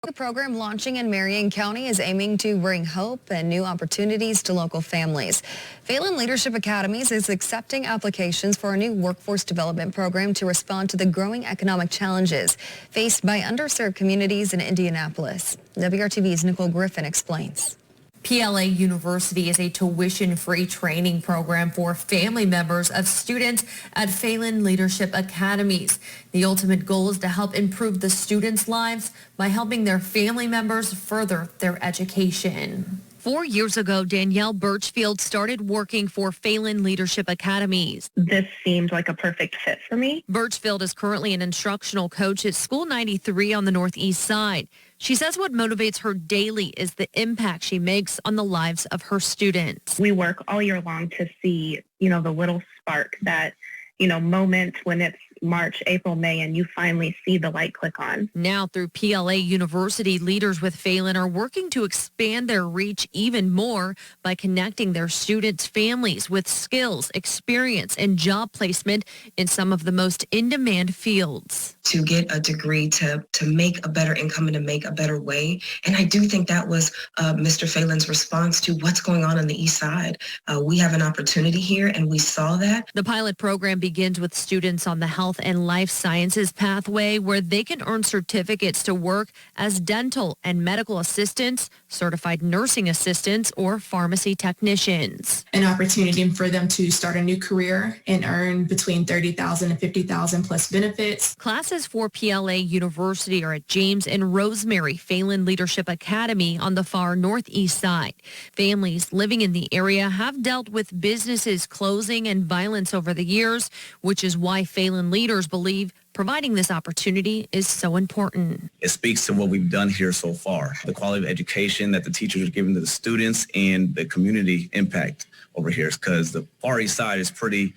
The program launching in Marion County is aiming to bring hope and new opportunities to local families. Phalen Leadership Academies is accepting applications for a new workforce development program to respond to the growing economic challenges faced by underserved communities in Indianapolis. WRTV's Nicole Griffin explains. PLA University is a tuition-free training program for family members of students at Phalen Leadership Academies. The ultimate goal is to help improve the students' lives by helping their family members further their education. 4 years ago, Danielle Birchfield started working for Phalen Leadership Academies. This seemed like a perfect fit for me. Birchfield is currently an instructional coach at School 93 on the Northeast Side. She says what motivates her daily is the impact she makes on the lives of her students. We work all year long to see, the little spark, that, moment when it's March, April, May, and you finally see the light click on. Now through PLA University, leaders with Phalen are working to expand their reach even more by connecting their students' families with skills, experience, and job placement in some of the most in-demand fields. To get a degree to make a better income and to make a better way. And I do think that was Mr. Phalen's response to what's going on the East Side. We have an opportunity here, and we saw that. The pilot program begins with students on the health and life sciences pathway, where they can earn certificates to work as dental and medical assistants, certified nursing assistants, or pharmacy technicians. An opportunity for them to start a new career and earn between $30,000 and $50,000 plus benefits. Classes for PLA University are at James and Rosemary Phalen Leadership Academy on the far northeast side. Families living in the area have dealt with businesses closing and violence over the years, which is why Phalen leaders believe providing this opportunity is so important. It speaks to what we've done here so far, the quality of education that the teachers are giving to the students and the community impact over here, because the Far East Side is pretty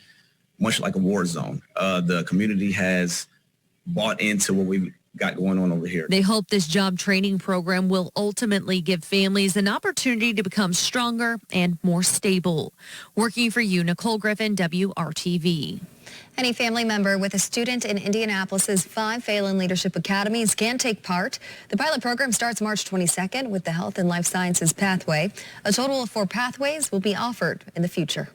much like a war zone. The community has bought into what we've got going on over here. They hope this job training program will ultimately give families an opportunity to become stronger and more stable. Working for you, Nicole Griffin, WRTV. Any family member with a student in Indianapolis's 5 Phalen Leadership Academies can take part. The pilot program starts March 22nd with the Health and Life Sciences pathway. A total of 4 pathways will be offered in the future.